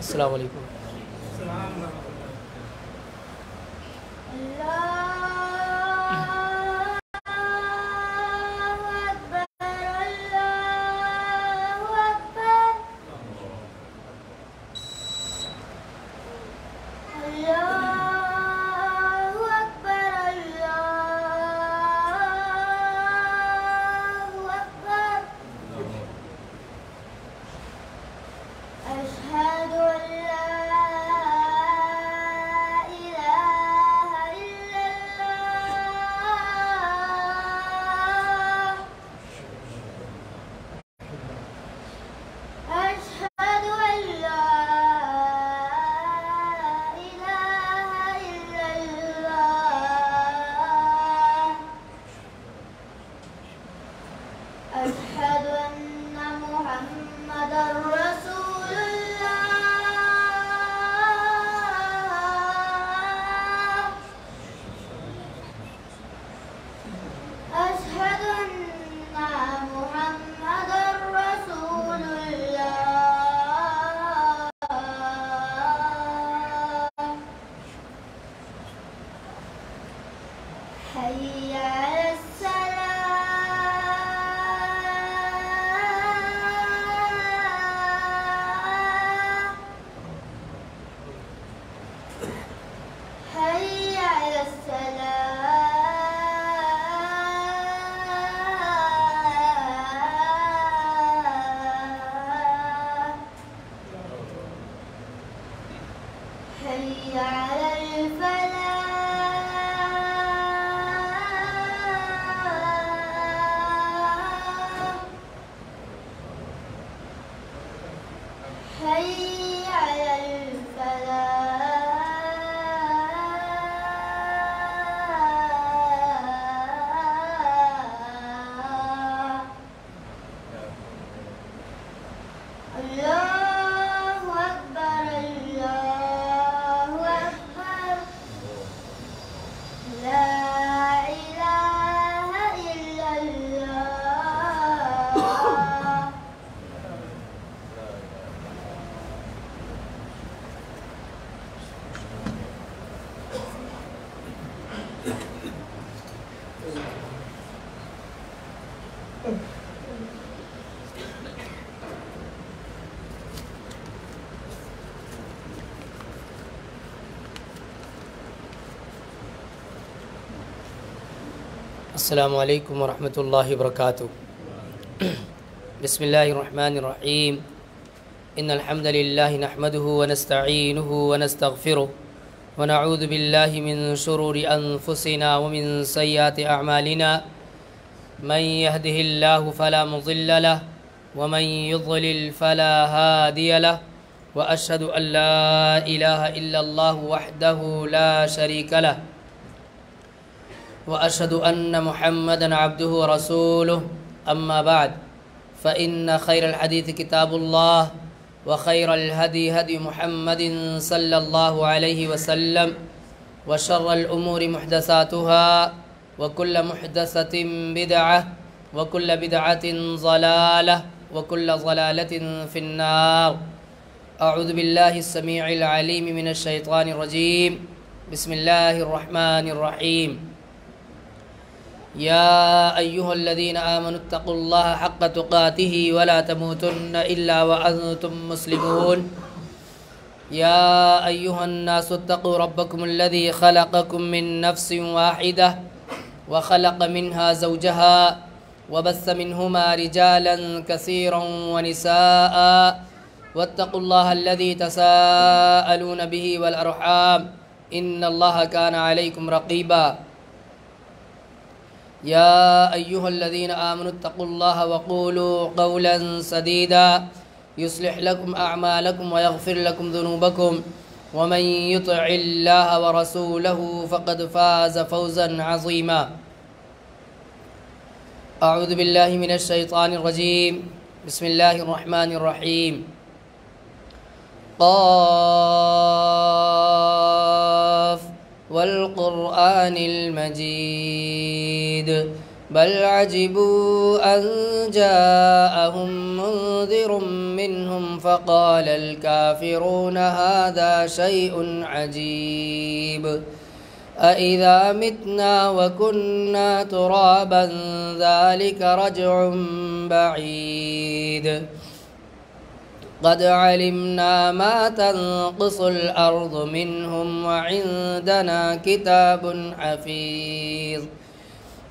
السلام علیکم. السلام علیکم ورحمۃ اللہ وبرکاتہ. بسم اللہ الرحمن الرحیم. ان الحمد للہ نحمده ونستعینه ونستغفره ونعوذ باللہ من شرور انفسنا ومن سیئات اعمالنا. من يهده الله فلا مضل له ومن يضلل فلا هادي له واشهد ان لا اله الا الله وحده لا شريك له وأشهد أن محمدًا عبده ورسوله. أما بعد فإن خير الحديث كتاب الله وخير الهدي هدي محمد صلى الله عليه وسلم وشر الأمور محدثاتها وكل محدثة بدعة وكل بدعة ضلالة وكل ضلالة في النار. أعوذ بالله السميع العليم من الشيطان الرجيم. بسم الله الرحمن الرحيم. يا أيها الذين آمنوا اتقوا الله حق تقاته ولا تموتن إلا وأنتم مسلمون. يا أيها الناس اتقوا ربكم الذي خلقكم من نفس واحدة وخلق منها زوجها وبث منهما رجالا كثيرا ونساء واتقوا الله الذي تساءلون به والأرحام إن الله كان عليكم رقيبا. يا أيها الذين آمنوا اتقوا الله وقولوا قولا سديدا يصلح لكم أعمالكم ويغفر لكم ذنوبكم ومن يطع الله ورسوله فقد فاز فوزا عظيما. أعوذ بالله من الشيطان الرجيم. بسم الله الرحمن الرحيم. قاف والقرآن المجيد بل عجبوا أن جاءهم منذر منهم فقال الكافرون هذا شيء عجيب أإذا متنا وكنا ترابا ذلك رجع بعيد قد علمنا ما تنقص الأرض منهم وعندنا كتاب حفيظ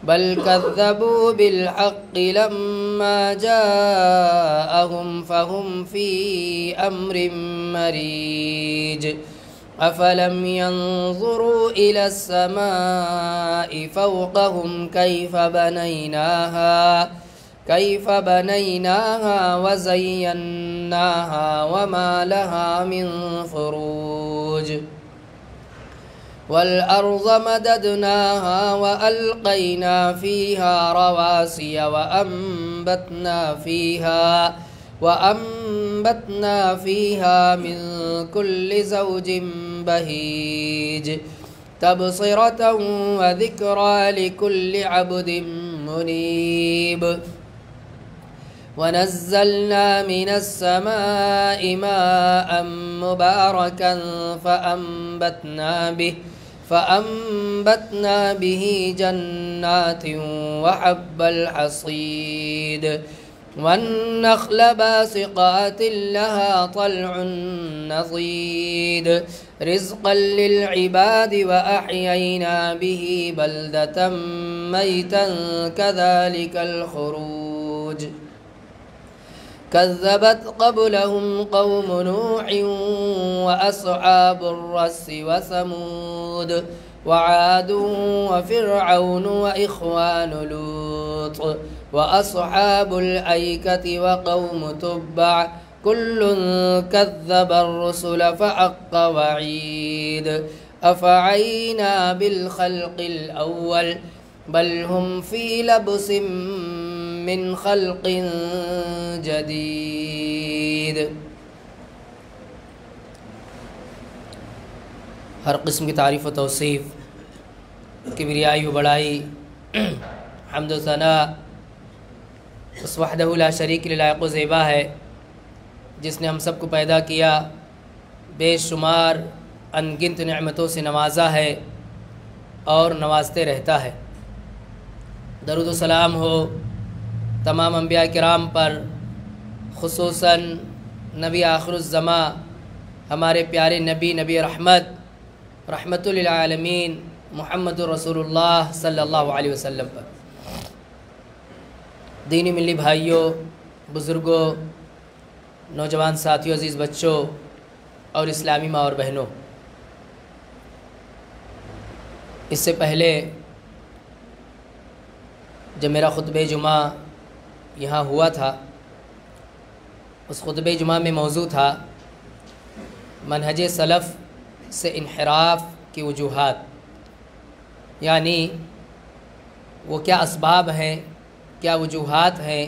بل كذبوا بالحق لما جاءهم فهم في أمر مريج أفلم ينظروا إلى السماء فوقهم كيف بنيناها وزيناها وما لها من فروج والأرض مددناها وألقينا فيها رواسي وأنبتنا فيها من كل زوج بهيج تبصرة وذكرى لكل عبد منيب ونزلنا من السماء ماء مباركا فأنبتنا به جنات وحب الحصيد والنخل باسقات لها طلع نضيد رزقا للعباد وأحيينا به بلدة ميتا كذلك الخروج كذبت قبلهم قوم نوح وأصحاب الرس وثمود وعاد وفرعون وإخوان لوط وأصحاب الأيكة وقوم تبع كل كذب الرسل فحق وعيد أفعينا بالخلق الأول بل هم في لبس من خلق جدید۔ ہر قسم کی تعریف و توصیف، کبریائی و بڑائی، حمد و ثناء اس وحدہ لا شریک لائق و زیبا ہے جس نے ہم سب کو پیدا کیا، بے شمار انگنت نعمتوں سے نوازا ہے اور نوازتے رہتا ہے۔ درود و سلام ہو تمام انبیاء کرام پر، خصوصاً نبی آخر الزماں ہمارے پیارے نبی رحمت للعالمین محمد رسول اللہ صلی اللہ علیہ وسلم پر۔ دینی ملی بھائیوں، بزرگوں، نوجوان ساتھیوں، عزیز بچوں اور اسلامی ماں اور بہنوں، اس سے پہلے جب میرا خطبہ جمعہ یہاں ہوا تھا، اس خطبہ جمعہ میں موضوع تھا منہج سلف سے انحراف کی وجوہات، یعنی وہ کیا اسباب ہیں، کیا وجوہات ہیں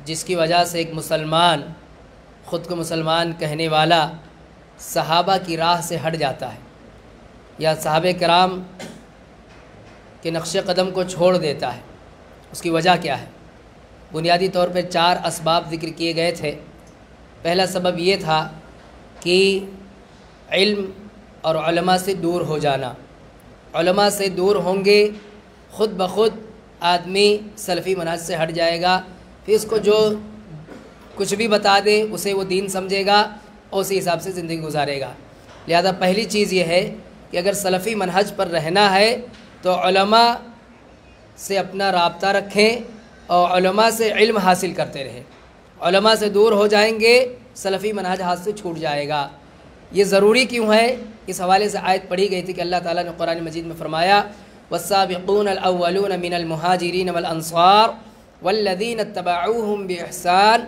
جس کی وجہ سے ایک مسلمان خود کو مسلمان کہنے والا صحابہ کی راہ سے ہٹ جاتا ہے یا صحابہ کرام کے نقش قدم کو چھوڑ دیتا ہے۔ اس کی وجہ کیا ہے؟ بنیادی طور پہ 4 اسباب ذکر کیے گئے تھے۔ پہلا سبب یہ تھا کہ علم اور علماء سے دور ہو جانا۔ علماء سے دور ہوں گے، خود بخود آدمی سلفی منہج سے ہٹ جائے گا، پھر اس کو جو کچھ بھی بتا دے اسے وہ دین سمجھے گا اور اسی حساب سے زندگی گزارے گا۔ لہذا پہلی چیز یہ ہے کہ اگر سلفی منہج پر رہنا ہے تو علماء سے اپنا رابطہ رکھیں اور علماء سے علم حاصل کرتے رہیں۔ علماء سے دور ہو جائیں گے، سلفی منہج ہاتھ سے چھوٹ جائے گا۔ یہ ضروری کیوں ہے؟ اس حوالے سے آیت پڑھی گئی تھی کہ اللہ تعالیٰ نے قرآن مجید میں فرمایا والسابقون الاولون من المہاجرین والانصار والذین اتبعوهم بإحسان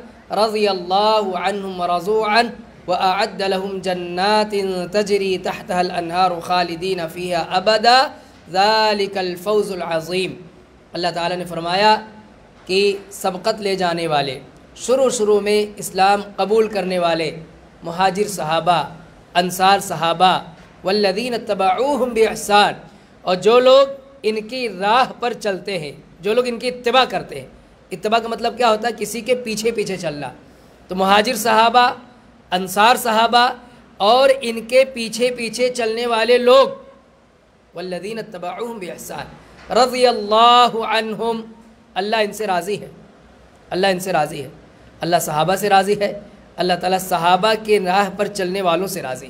رضی اللہ عنہم ورضوا عنہ وأعد لهم جنات تجری تحتها الانہار خالدین فیہا ابدا ذلک الفوز العظیم۔ اللہ تعالیٰ نے فرمایا کہ سبقت لے جانے والے، شروع میں اسلام قبول کرنے والے مہاجر صحابہ، انصار صحابہ، والذین اتبعوہم بإحسان، اور جو لوگ ان کی راہ پر چلتے ہیں، جو لوگ ان کی اتباع کرتے ہیں۔ اتباع کا مطلب کیا ہوتا ہے؟ کسی کے پیچھے چلنا۔ تو مہاجر صحابہ، انصار صحابہ اور ان کے پیچھے پیچھے چلنے والے لوگ، والذین اتبعوہم بإحسان رضی اللہ عنہم، اللہ ان سے راضی ہے، اللہ ان سے راضی ہے، اللہ صحابہ سے راضی ہے، اللہ تعالیٰ صحابہ کے راہ پر چلنے والوں سے راضی،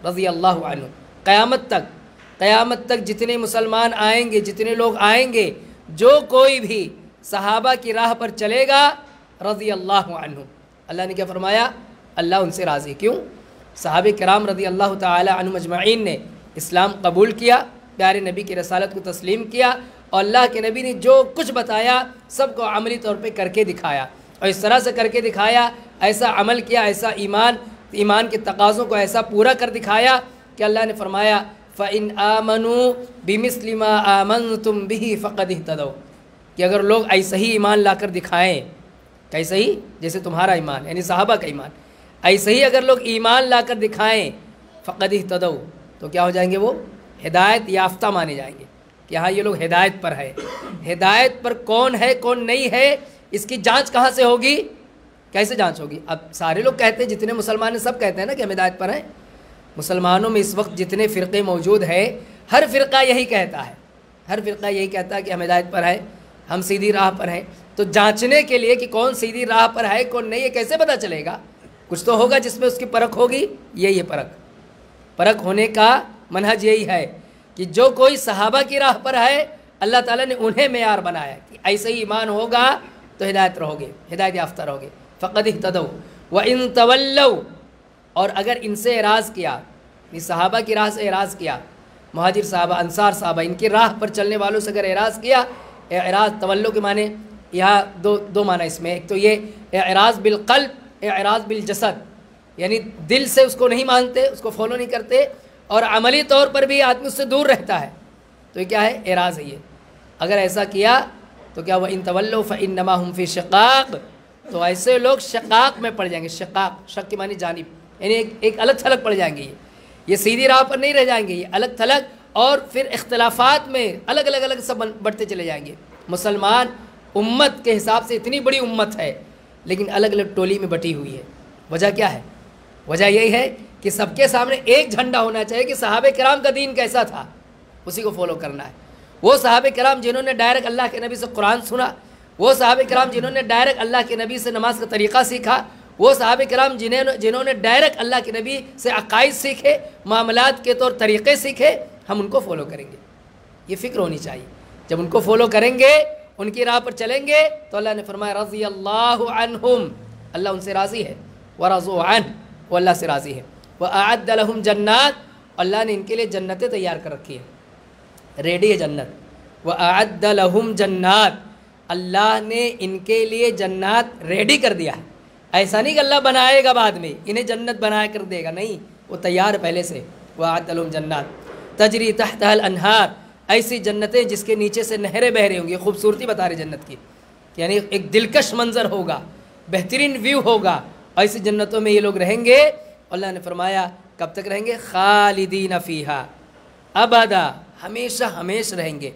رضی اللہ عنہم۔ قیامت تک جتنے مسلمان آئیں گے، جتنے لوگ آئیں گے، جو کوئی بھی صحابہ کی راہ پر چلے گا، رضی اللہ عنہم، اللہ نے کیا فرمایا؟ اللہ ان سے راضی۔ کیوں؟ صحابہ کرام رضی اللہ تعالی عنہم اجمعین نے اسلام قبول کیا، پیارے نبی کی رسالت کو تسلیم کیا، اور اللہ کے نبی نے جو کچھ بتایا سب کو عملی طور پہ کر کے دکھایا، اور اس طرح سے کر کے دکھایا، ایسا عمل کیا، ایسا ایمان کے تقاضوں کو ایسا پورا کر دکھایا کہ اللہ نے فرمایا فَإِنْ آمَنُوا بِمِثْلِ مَا آمَنْتُمْ بِهِ فَقَدِ اهْتَدَوْا، کہ اگر لوگ ایسا ہی ایمان لا کر دکھائیں، کیسا ہی؟ جیسے تمہارا ایمان یعنی صحابہ کا ایمان، ایسے ہی اگر لوگ ایمان لا کر دکھائیں، فَقَدِ اهْتَدَوْا، تو کیا ہو جائیں گے؟ وہ ہدایت یافتہ مانے جائیں گے کہ ہاں یہ لوگ ہدایت پر ہے۔ ہدایت پر کون ہے کون نہیں ہے، اس کی جانچ کہاں سے ہوگی؟ کیسے جانچ ہوگی؟ اب سارے لوگ کہتے ہیں، جتنے مسلمان ہیں سب کہتے ہیں نا کہ ہم ہدایت پر ہیں۔ مسلمانوں میں اس وقت جتنے فرقے موجود ہیں، ہر فرقہ یہی کہتا ہے، ہر فرقہ یہی کہتا ہے کہ ہم ہدایت پر ہیں، ہم سیدھی راہ پر ہیں۔ تو جانچنے کے لیے کہ کون سیدھی راہ پر ہے کون نہیں ہے کیسے پتہ چلے گا؟ کچھ تو ہوگا جس میں اس کی پرکھ ہوگی، یہی ہے پرکھ ہونے کا منہج یہی ہے کہ جو کوئی صحابہ کی راہ پر ہے، اللہ تعالیٰ نے انہیں معیار بنایا کہ ایسے ہی ایمان ہوگا تو ہدایت رہو گے، ہدایت یافتہ رہو گے۔ فقد اہتدوا وان تولوا، اور اگر ان سے اعراض کیا، اس صحابہ کی راہ سے اعراض کیا، مہاجر صحابہ، انصار صحابہ، ان کی راہ پر چلنے والوں سے اگر اعراض کیا، اعراض تولو کے معنی یہاں دو معنی اس میں، ایک تو یہ اعراض بالقلب، اعراض بالجسد، یعنی دل سے اس کو نہیں مانتے، اس کو فالو نہیں کرتے، اور عملی طور پر بھی آدمی اس سے دور رہتا ہے، تو یہ کیا ہے؟ اعراض ہے یہ۔ اگر ایسا کیا تو کیا وَإِن تَوَلَّوْا فَإِنَّمَا هُمْ فِي شِقَاقٍ، تو ایسے لوگ شقاق میں پڑ جائیں گے۔ شق کی معنی جانب، یعنی ایک الگ تھلگ پڑ جائیں گے، یہ سیدھی راہ پر نہیں رہ جائیں گے، یہ الگ تھلگ، اور پھر اختلافات میں الگ سب بڑھتے چلے جائیں گے۔ مسلمان امت کے حساب سے اتنی بڑی امت ہے، لیکن الگ ٹولی میں بٹی ہوئی ہے۔ وجہ کیا ہے؟ وجہ یہی ہے کہ سب کے سامنے ایک جھنڈا ہونا چاہیے کہ صحابہ کرام کا دین کیسا تھا، اسی کو فالو کرنا ہے۔ وہ صحابہ کرام جنہوں نے ڈائریکٹ اللہ کے نبی سے قرآن سنا، وہ صحابہ کرام جنہوں نے ڈائریکٹ اللہ کے نبی سے نماز کا طریقہ سیکھا، وہ صحابہ کرام جنہوں نے ڈائریکٹ اللہ کے نبی سے عقائد سیکھے، معاملات کے طور طریقے سیکھے، ہم ان کو فالو کریں گے۔ یہ فکر ہونی چاہیے۔ جب ان کو فالو کریں گے، ان کی راہ پر چلیں گے، تو اللہ نے فرمایا رضی اللہ عنہم، اللہ ان سے راضی ہے، ورضوا عنہ، وہ اللہ سے راضی ہے، وَأَعَدَّ لَهُمْ جَنَّاتٍ، اللہ نے ان کے لیے جنتیں تیار کر رکھی ہے، ریڈی ہے جنت۔ وَأَعَدَّ لَهُمْ جَنَّاتٍ، اللہ نے ان کے لیے جنات ریڈی کر دیا ہے۔ ایسا نہیں کہ اللہ بنائے گا بعد میں انہیں جنت بنا کر دے گا، نہیں، وہ تیار پہلے سے۔ وَأَعَدَّ لَهُمْ جَنَّاتٍ تَجْرِي تَحْتَهَا الْأَنْهَارُ، ایسی جنتیں جس کے نیچے سے نہریں بہہ رہی ہوں گی۔ خوبصورتی بتا رہے جنت کی، یعنی ایک دلکش منظر ہوگا، بہترین ویو ہوگا، ایسی جنتوں میں یہ لوگ رہیں گے۔ اللہ نے فرمایا کب تک رہیں گے؟ خالدین فیہا ابدا، ہمیشہ ہمیشہ رہیں گے۔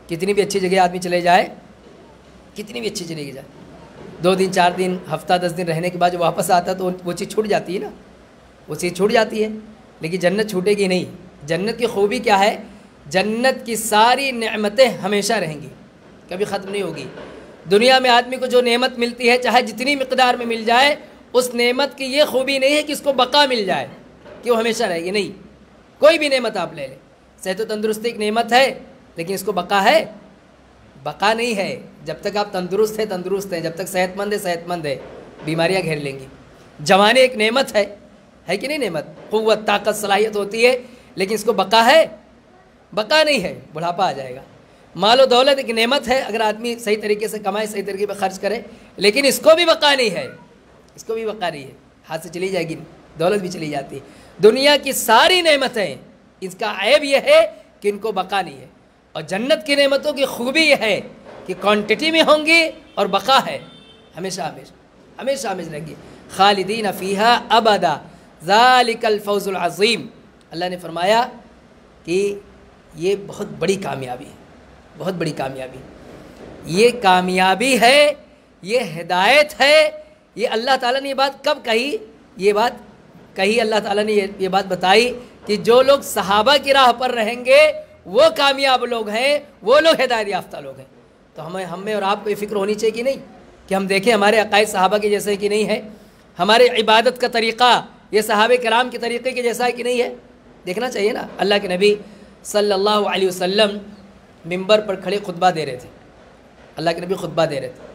کتنی بھی اچھی جگہ آدمی چلے جائے، کتنی بھی اچھی چلے جائے، 2 دن 4 دن ہفتہ 10 دن رہنے کے بعد جو واپس آتا ہے تو وہ چیز چھوٹ جاتی ہے نا، وہ چیز چھوٹ جاتی ہے، لیکن جنت چھوٹے گی نہیں۔ جنت کی خوبی کیا ہے؟ جنت کی ساری نعمتیں ہمیشہ رہیں گی، کبھی ختم نہیں ہوگی۔ دنیا میں آدمی کو جو نعمت ملتی ہے، چاہے جتنی مقدار میں مل جائے، اس نعمت کی یہ خوبی نہیں ہے کہ اس کو بقا مل جائے، کہ وہ ہمیشہ رہے گی، نہیں۔ کوئی بھی نعمت آپ لے لیں، صحت و تندرستی ایک نعمت ہے، لیکن اس کو بقا ہے؟ بقا نہیں ہے۔ جب تک آپ تندرست ہیں، جب تک صحت مند ہے، بیماریاں گھیر لیں گی۔ جوانی ایک نعمت ہے کہ نہیں نعمت؟ قوت، طاقت، صلاحیت ہوتی ہے، لیکن اس کو بقا ہے؟ بقا نہیں ہے، بڑھاپا آ جائے گا۔ مال و دولت ایک نعمت ہے، اگر آدمی صحیح طریقے سے کمائے، صحیح طریقے پہ خرچ کرے، لیکن اس کو بھی بقا نہیں ہے، اس کو بھی بقا نہیں ہے، ہاتھ سے چلی جائے گی، دولت بھی چلی جاتی ہے۔ دنیا کی ساری نعمتیں، اس کا عیب یہ ہے کہ ان کو بقا نہیں ہے، اور جنت کی نعمتوں کی خوبی یہ ہے کہ کوانٹٹی میں ہوں گی اور بقا ہے، ہمیشہ رہیں گی۔ خالدین فیہا ابدا ذالک الفوز العظیم، اللہ نے فرمایا کہ یہ بہت بڑی کامیابی ہے، بہت بڑی کامیابی، یہ کامیابی ہے، یہ ہدایت ہے، یہ اللہ تعالیٰ نے یہ بات کب کہی؟ یہ بات کہی اللہ تعالیٰ نے یہ بات بتائی کہ جو لوگ صحابہ کی راہ پر رہیں گے وہ کامیاب لوگ ہیں، وہ لوگ ہدایت یافتہ لوگ ہیں۔ تو ہمیں اور آپ کو یہ فکر ہونی چاہیے کہ نہیں کہ ہم دیکھیں ہمارے عقائد صحابہ کے جیسے کہ نہیں ہے، ہمارے عبادت کا طریقہ یہ صحابہ کرام کے طریقے کے جیسا ہے کہ نہیں ہے، دیکھنا چاہیے نا۔ اللہ کے نبی صلی اللہ علیہ وسلم ممبر پر کھڑے خطبہ دے رہے تھے، اللہ کے نبی خطبہ دے رہے تھے۔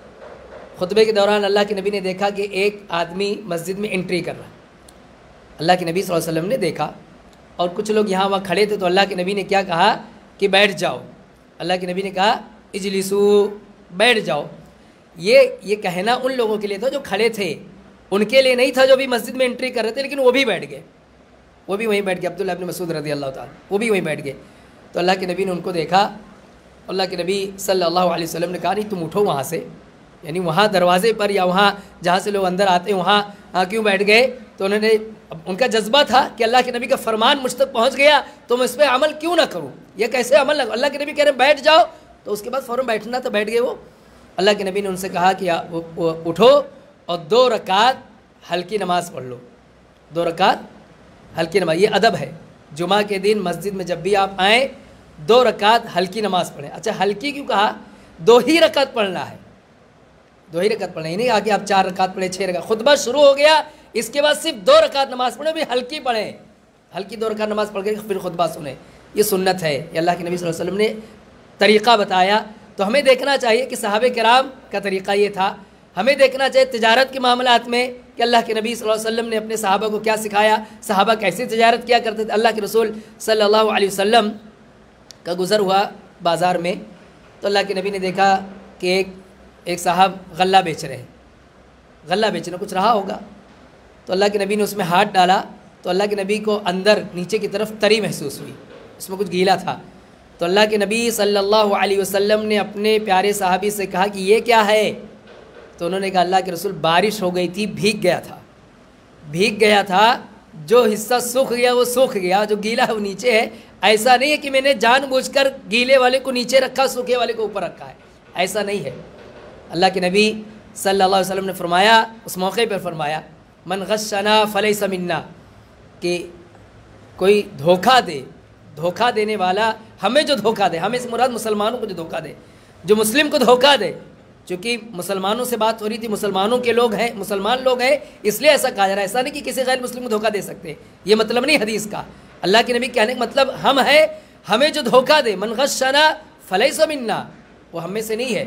خطبے کے دوران اللہ کے نبی نے دیکھا کہ ایک آدمی مسجد میں انٹری کر رہا ہے۔ اللہ کے نبی صلی اللہ علیہ وسلم نے دیکھا اور کچھ لوگ یہاں وہاں کھڑے تھے، تو اللہ کے نبی نے کیا کہا کہ بیٹھ جاؤ۔ اللہ کے نبی نے کہا اجلسو، بیٹھ جاؤ۔ یہ کہنا ان لوگوں کے لیے تھا جو کھڑے تھے، ان کے لیے نہیں تھا جو بھی مسجد میں انٹری کر رہے تھے، لیکن وہ بھی بیٹھ گئے، وہ بھی وہیں بیٹھ گئے، عبداللہ ابن مسعود رضی اللہ تعالیٰ وہ بھی وہیں بیٹھ گئے۔ تو اللہ کے نبی نے ان کو دیکھا، اللہ کے نبی صلی اللہ علیہ وسلم نے کہا نہیں تم اٹھو وہاں سے، یعنی وہاں دروازے پر یا وہاں جہاں سے لوگ اندر آتے ہیں وہاں کیوں بیٹھ گئے؟ تو انہوں نے، ان کا جذبہ تھا کہ اللہ کے نبی کا فرمان مجھ تک پہنچ گیا تو میں اس پہ عمل کیوں نہ کروں، یہ کیسے عمل نہ کروں؟ اللہ کے نبی کہہ رہے ہیں بیٹھ جاؤ، تو اس کے بعد فوراً بیٹھنا تو بیٹھ گئے وہ۔ اللہ کے نبی نے ان سے کہا کہ اٹھو اور 2 رکعت ہلکی نماز پڑھ لو، 2 رکعت ہلکی نماز، یہ ادب ہے۔ جمعہ کے دن مسجد میں جب بھی آپ آئیں 2 رکعت ہلکی نماز پڑھیں۔ اچھا ہلکی کیوں کہا؟ 2 ہی رکعت پڑھنا ہے، 2 ہی رکعت پڑھنا، یہ نہیں آگے آپ 4 رکعت پڑھیں 6 رکعت۔ خطبہ شروع ہو گیا، اس کے بعد صرف 2 رکعت نماز پڑھیں، بھی ہلکی پڑھیں، ہلکی 2 رکعت نماز پڑھ کے پھر خطبہ سنیں، یہ سنت ہے، یہ اللہ کے نبی صلی اللہ علیہ وسلم نے طریقہ بتایا۔ تو ہمیں دیکھنا چاہیے کہ صحابہ کرام کا طریقہ یہ تھا۔ ہمیں دیکھنا چاہیے تجارت کے معاملات میں کہ اللہ کے نبی صلی اللہ علیہ وسلم نے اپنے صحابہ کو کیا سکھایا، صحابہ کیسے تجارت کیا کرتے تھے۔ اللہ کے رسول صلی اللہ علیہ وسلم کا گزر ہوا بازار میں، تو اللہ کے نبی نے دیکھا کہ ایک صاحب غلہ بیچ رہے ہیں، غلہ بیچنا کچھ رہا ہوگا، تو اللہ کے نبی نے اس میں ہاتھ ڈالا تو اللہ کے نبی کو اندر نیچے کی طرف تری محسوس ہوئی، اس میں کچھ گیلا تھا۔ تو اللہ کے نبی صلی اللہ علیہ وسلم نے اپنے پیارے صحابی سے کہا کہ یہ کیا ہے؟ تو انہوں نے کہا اللہ کے رسول بارش ہو گئی تھی، بھیگ گیا تھا، جو حصہ سوکھ گیا وہ سوکھ گیا، جو گیلا ہے وہ نیچے ہے۔ ایسا نہیں ہے کہ میں نے جان بوجھ کر گیلے والے کو نیچے رکھا، سوکھے والے کو اوپر رکھا ہے، ایسا نہیں ہے۔ اللہ کے نبی صلی اللہ علیہ وسلم نے فرمایا، اس موقع پر فرمایا من غشنا فلیس منا، کہ کوئی دھوکہ دینے والا، ہمیں جو دھوکہ دے، ہمیں سے مراد مسلمانوں کو جو دھوکہ دے، جو مسلم کو دھوکہ دے، چونکہ مسلمانوں سے بات ہو رہی تھی، مسلمانوں کے لوگ ہیں، مسلمان لوگ ہیں، اس لیے ایسا کہا جا رہا ہے، ایسا نہیں کہ کسی غیر مسلم کو دھوکہ دے سکتے، یہ مطلب نہیں حدیث کا۔ اللہ کے نبی کہنے کا مطلب ہم ہیں، ہمیں جو دھوکہ دے، من غشنا فلیس منا، وہ ہم میں سے نہیں ہے۔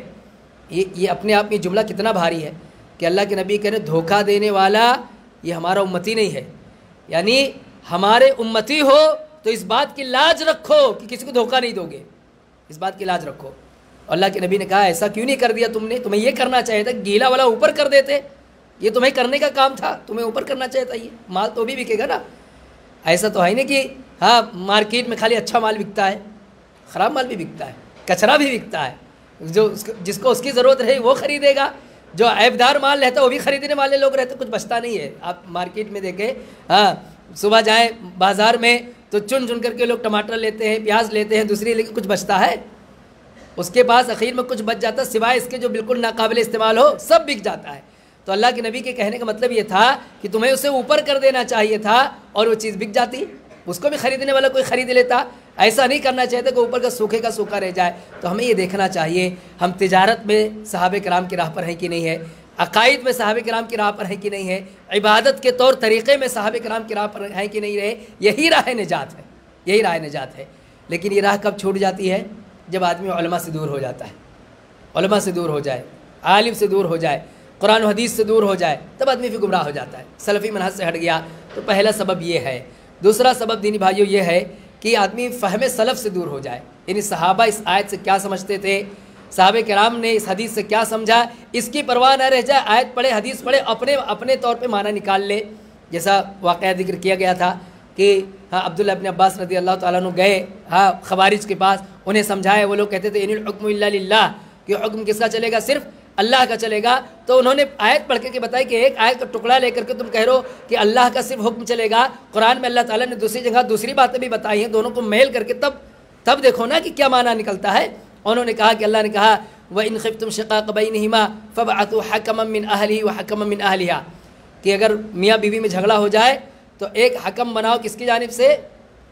یہ اپنے آپ میں جملہ کتنا بھاری ہے کہ اللہ کے نبی کہنے دھوکہ دینے والا یہ ہمارا امتی نہیں ہے، یعنی ہمارے امتی ہو تو اس بات کی لاج رکھو کہ کسی کو دھوکہ نہیں دو گے، اس بات کی لاج رکھو۔ اللہ کے نبی نے کہا ایسا کیوں نہیں کر دیا تم نے؟ تمہیں یہ کرنا چاہیے تھا، گیلا والا اوپر کر دیتے، یہ تمہیں کرنے کا کام تھا، تمہیں اوپر کرنا چاہیے تھا، یہ مال تو بھی بکے گا نا۔ ایسا تو ہے نہیں کہ ہاں مارکیٹ میں خالی اچھا مال بکتا ہے، خراب مال بھی بکتا ہے، کچرا بھی بکتا ہے، جس کو اس کی ضرورت رہے وہ خریدے گا، جو عیبدار مال رہتا ہے وہ بھی خریدنے والے لوگ رہتے، کچھ بچتا نہیں ہے۔ آپ مارکیٹ میں دیکھیں، ہاں صبح جائیں بازار میں تو چن کر کے لوگ ٹماٹر لیتے ہیں، پیاز لیتے ہیں دوسری، لیکن کچھ بچتا ہے اس کے پاس، اخیر میں کچھ بچ جاتا ہے سوائے اس کے جو بالکل ناقابل استعمال ہو، سب بک جاتا ہے۔ تو اللہ کے نبی کے کہنے کا مطلب یہ تھا کہ تمہیں اسے اوپر کر دینا چاہیے تھا اور وہ چیز بک جاتی، اس کو بھی خریدنے والا کوئی خرید لیتا، ایسا نہیں کرنا چاہیے تھا کہ اوپر کا سوکھے کا سوکھا رہ جائے۔ تو ہمیں یہ دیکھنا چاہیے ہم تجارت میں صحابہ کرام کی راہ پر ہیں کہ نہیں ہے، عقائد میں صحابہ کرام کی راہ پر ہیں کہ نہیں ہے، عبادت کے طور طریقے میں صحابہ کرام کی راہ پر ہیں کہ نہیں رہے، یہی راہ نجات ہے، یہی راہ نجات ہے۔ لیکن یہ راہ کب چھوٹ جاتی ہے؟ جب آدمی علماء سے دور ہو جاتا ہے، علماء سے دور ہو جائے، عالم سے دور ہو جائے، قرآن و حدیث سے دور ہو جائے، تب آدمی پھر گمراہ ہو جاتا ہے، سلفی منہج سے ہٹ گیا۔ تو پہلا سبب یہ ہے۔ دوسرا سبب دینی بھائیوں یہ ہے کہ آدمی فہم سلف سے دور ہو جائے، یعنی صحابہ اس آیت سے کیا سمجھتے تھے، صحابہ کرام نے اس حدیث سے کیا سمجھا، اس کی پرواہ نہ رہ جائے، آیت پڑھے حدیث پڑھے، اپنے طور پہ معنی نکال لے۔ جیسا واقعہ ذکر کیا گیا تھا کہ ہاں عبداللہ ابن عباس رضی اللہ تعالیٰ عنہ گئے ہاں خوارج کے پاس، انہیں سمجھائے، وہ لوگ کہتے تھے ان الحکم الا للہ، کہ حکم کس کا چلے گا؟ صرف اللہ کا چلے گا۔ تو انہوں نے آیت پڑھ کے بتائی کہ ایک آیت کا ٹکڑا لے کر کے تم کہہ رہو کہ اللہ کا صرف حکم چلے گا، قرآن میں اللہ تعالیٰ نے دوسری جگہ دوسری باتیں بھی بتائی ہیں، دونوں کو میل کر کے تب دیکھو نا کہ کیا معنی نکلتا ہے۔ انہوں نے کہا کہ اللہ نے کہا وَإِنْ خِفْتُمْ شِقَاقَ بَيْنِهِمَا فَابْعَثُوا حَكَمًا مِّنْ أَهْلِهِ وَحَكَمًا مِّنْ أَهْلِهَا کہ اگر میاں بیوی میں جھگڑا ہو جائے تو ایک حکم بناؤ کس کی جانب سے؟